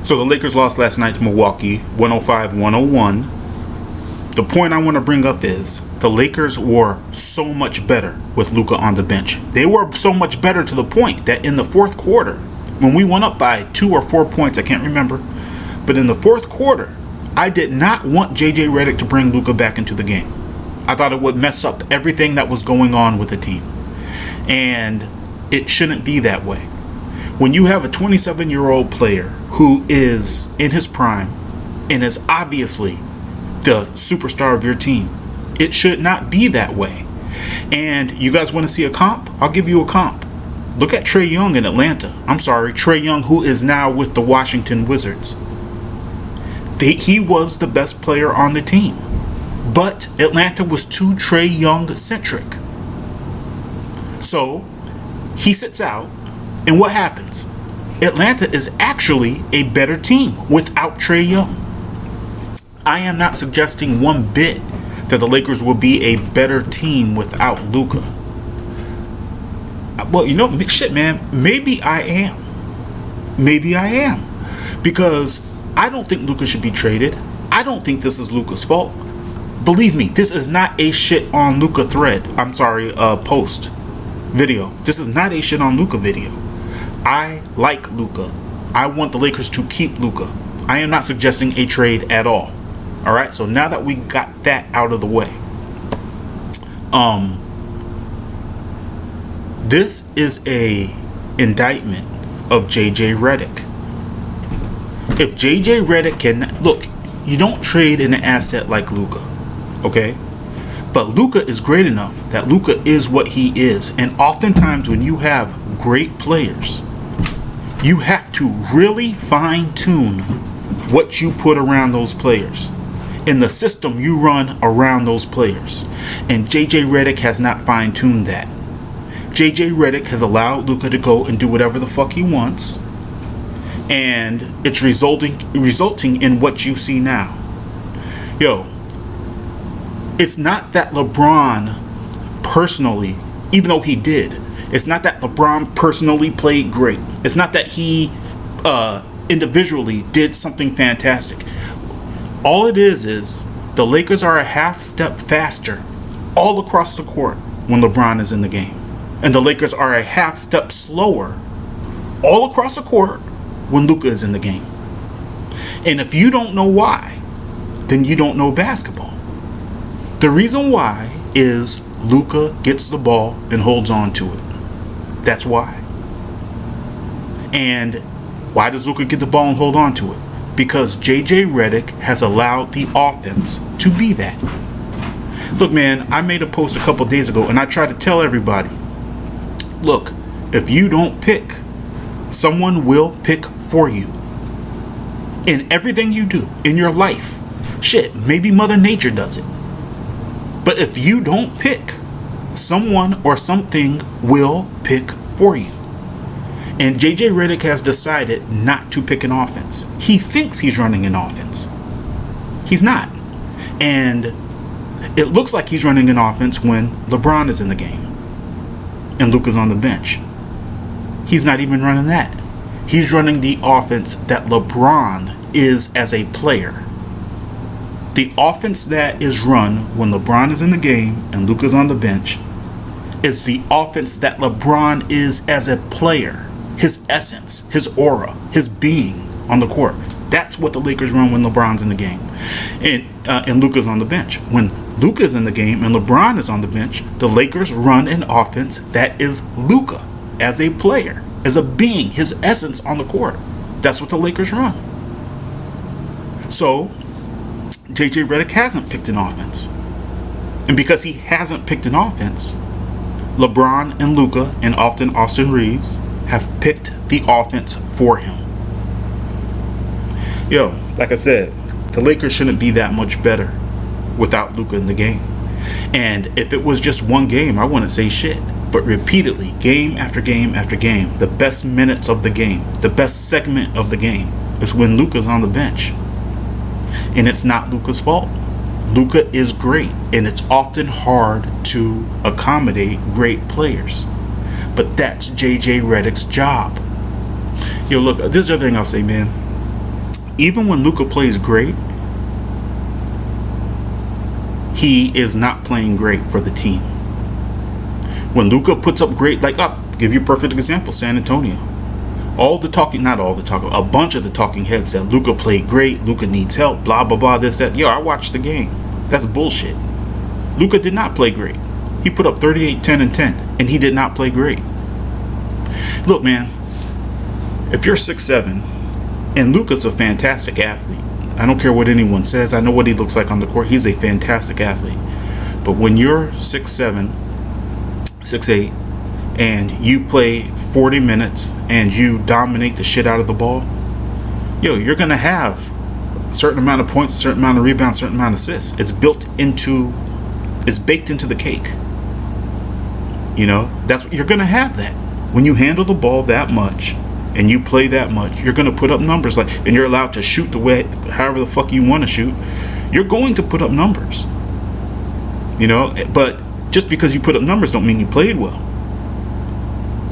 So the Lakers lost last night to Milwaukee, 105-101. The point I want to bring up is the Lakers were so much better with Luka on the bench. They were so much better to the point that in the fourth quarter, when we went up by 2 or 4 points, I can't remember, but in the fourth quarter, I did not want JJ Redick to bring Luka back into the game. I thought it would mess up everything that was going on with the team. And it shouldn't be that way. When you have a 27-year-old player who is in his prime and is obviously the superstar of your team, it should not be that way. And you guys want to see a comp? I'll give you a comp. Look at Trae Young in Atlanta. I'm sorry, Trae Young, who is now with the Washington Wizards. He was the best player on the team. But Atlanta was too Trae Young centric. So he sits out, and what happens? Atlanta is actually a better team without Trae Young. I am not suggesting one bit that the Lakers will be a better team without Luka. Well, you know, shit, man, maybe I am. Maybe I am. Because I don't think Luka should be traded. I don't think this is Luka's fault. Believe me, this is not a shit on Luka thread. I'm sorry, post video. This is not a shit on Luka video. I like Luka. I want the Lakers to keep Luka. I am not suggesting a trade at all. Alright, so now that we got that out of the way, this is a indictment of JJ Redick. If JJ Redick can look, you don't trade in an asset like Luka, okay? But Luka is great enough that Luka is what he is, and oftentimes when you have great players, you have to really fine-tune what you put around those players in the system you run around those players. And JJ Redick has not fine-tuned that. JJ Redick has allowed Luka to go and do whatever the fuck he wants, and it's resulting in what you see now. Yo, it's not that LeBron personally, even though he did, it's not that LeBron personally played great. It's not that he individually did something fantastic. All it is the Lakers are a half step faster all across the court when LeBron is in the game. And the Lakers are a half step slower all across the court when Luka is in the game. And if you don't know why, then you don't know basketball. The reason why is Luka gets the ball and holds on to it. That's why. And why does Luka get the ball and hold on to it? Because JJ Redick has allowed the offense to be that. Look, man, I made a post a couple days ago and I tried to tell everybody, look, if you don't pick, someone will pick for you. In everything you do, in your life. Shit, maybe Mother Nature does it. But if you don't pick, someone or something will pick for you. And JJ Redick has decided not to pick an offense. He thinks he's running an offense. He's not. And it looks like he's running an offense when LeBron is in the game and Luka's on the bench. He's not even running that. He's running the offense that LeBron is as a player. The offense that is run when LeBron is in the game and Luka's on the bench is the offense that LeBron is as a player. His essence, his aura, his being on the court. That's what the Lakers run when LeBron's in the game. And Luka's on the bench. When Luka's in the game and LeBron is on the bench, the Lakers run an offense that is Luka as a player, as a being, his essence on the court. That's what the Lakers run. So, JJ Redick hasn't picked an offense. And because he hasn't picked an offense, LeBron and Luka, and often Austin Reeves, have picked the offense for him. Yo, like I said, the Lakers shouldn't be that much better without Luka in the game. And if it was just one game, I wouldn't say shit. But repeatedly, game after game after game, the best minutes of the game, the best segment of the game is when Luka's on the bench. And it's not Luka's fault. Luka is great, and it's often hard to accommodate great players. But that's JJ Redick's job. Yo, look, this is the other thing I'll say, man. even when Luka plays great, he is not playing great for the team. When Luka puts up great, like, give you a perfect example, San Antonio. A bunch of the talking heads said Luka played great, Luka needs help, blah, blah, blah, this, that. Yo, I watched the game. That's bullshit. Luka did not play great. He put up 38, 10, and 10, and he did not play great. Look, man, if you're 6'7", and Luka's a fantastic athlete, I don't care what anyone says, I know what he looks like on the court, he's a fantastic athlete. But when you're 6'7", 6'8", and you play 40 minutes and you dominate the shit out of the ball, you're going to have a certain amount of points, a certain amount of rebounds, a certain amount of assists. It's baked into the cake. You're going to have that. When you handle the ball that much and you play that much, you're going to put up numbers, and you're allowed to shoot the way, however the fuck you want to shoot. You're going to put up numbers. But just because you put up numbers don't mean you played well.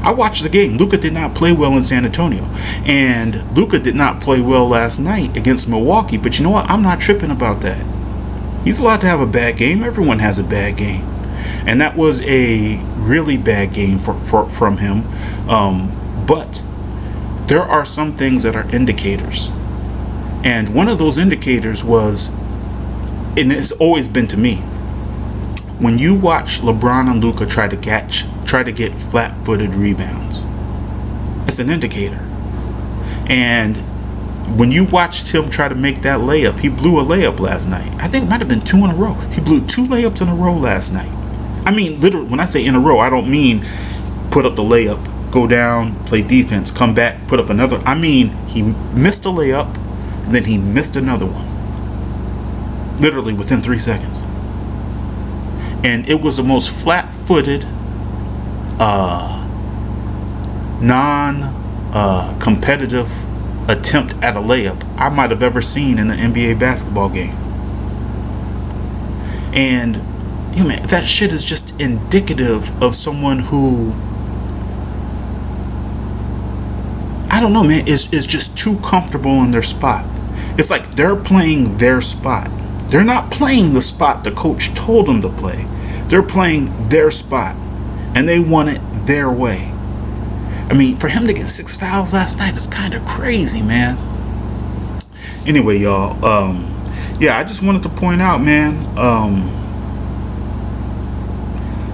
I watched the game. Luka did not play well in San Antonio. And Luka did not play well last night against Milwaukee. But you know what? I'm not tripping about that. He's allowed to have a bad game. Everyone has a bad game. And that was a really bad game from him. But there are some things that are indicators. And one of those indicators was, and it's always been to me, when you watch LeBron and Luka try to get flat-footed rebounds, it's an indicator. And when you watched him try to make that layup, he blew a layup last night. I think it might have been 2 in a row. He blew 2 layups in a row last night. I mean, literally, when I say in a row, I don't mean put up the layup, go down, play defense, come back, put up another. I mean, he missed a layup, and then he missed another one. Literally within 3 seconds. And it was the most flat-footed, non-competitive attempt at a layup I might have ever seen in an NBA basketball game. And man, that shit is just indicative of someone who, I don't know, man, is just too comfortable in their spot. It's like they're playing their spot. They're not playing the spot the coach told them to play. They're playing their spot, and they want it their way. I mean, for him to get 6 fouls last night is kind of crazy, man. Anyway, y'all, I just wanted to point out, man,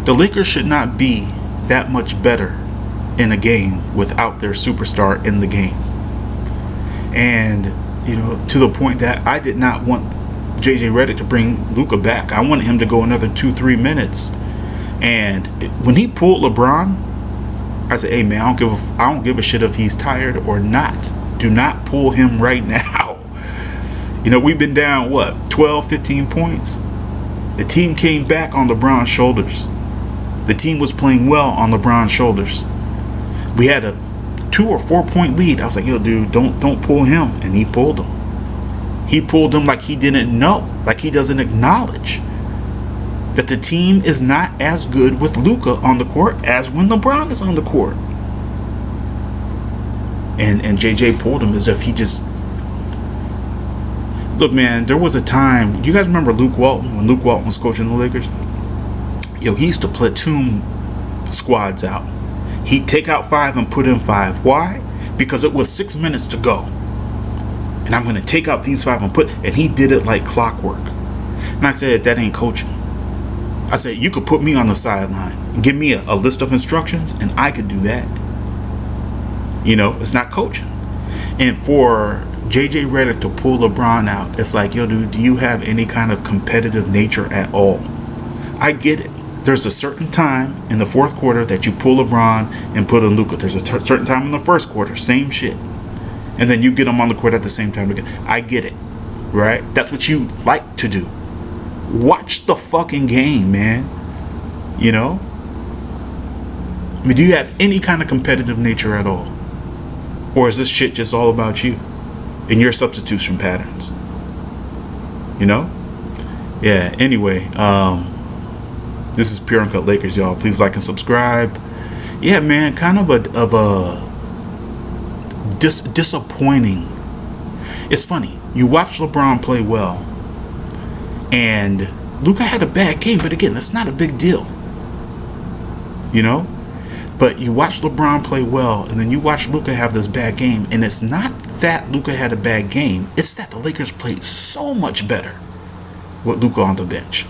the Lakers should not be that much better in a game without their superstar in the game. And, to the point that I did not want JJ Redick to bring Luka back. I wanted him to go another 2-3 minutes. And when he pulled LeBron, I said, hey man, I don't give a shit if he's tired or not. Do not pull him right now. We've been down 12, 15 points. The team came back on LeBron's shoulders. The team was playing well on LeBron's shoulders. We had a 2 or 4 point lead. I was like, yo, dude, don't pull him. And he pulled him. He pulled him like he didn't know, like he doesn't acknowledge that the team is not as good with Luka on the court as when LeBron is on the court. And JJ pulled him as if he just... Look, man, there was a time... You guys remember Luke Walton, when Luke Walton was coaching the Lakers? He used to platoon squads out. He'd take out 5 and put in 5. Why? Because it was 6 minutes to go. And I'm going to take out these 5 and he did it like clockwork. And I said, that ain't coaching. I said, you could put me on the sideline and give me a list of instructions and I could do that. It's not coaching. And for JJ Redick to pull LeBron out, it's like, yo, dude, do you have any kind of competitive nature at all? I get it. There's a certain time in the fourth quarter that you pull LeBron and put in Luka. There's a certain time in the first quarter, same shit. And then you get them on the court at the same time again. I get it, right? That's what you like to do. Watch the fucking game, man. I mean, do you have any kind of competitive nature at all? Or is this shit just all about you and your substitution patterns? Yeah, anyway, this is Pure Uncut Lakers, y'all. Please like and subscribe. Yeah, man, kind of a disappointing It's funny. You watch LeBron play well, and Luka had a bad game, but again, that's not a big deal. You know? But you watch LeBron play well, and then you watch Luka have this bad game, and it's not that Luka had a bad game, it's that the Lakers played so much better with Luka on the bench.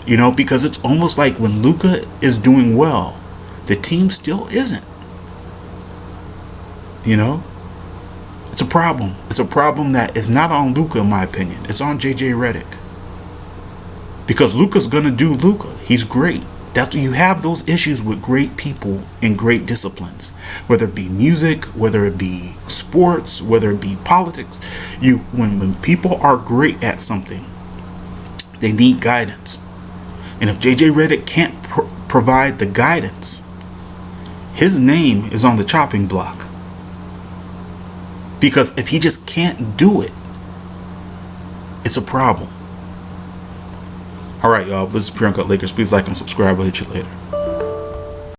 You know, because it's almost like when Luka is doing well, the team still isn't. You know? It's a problem. It's a problem that is not on Luka, in my opinion. It's on JJ Redick. Because Luka's gonna do Luka. He's great. That's you have those issues with great people in great disciplines, whether it be music, whether it be sports, whether it be politics. When people are great at something, they need guidance. And if JJ Redick can't provide the guidance, his name is on the chopping block. Because if he just can't do it, it's a problem. Alright, y'all. This is Pure Uncut Lakers. Please like and subscribe. I'll hit you later.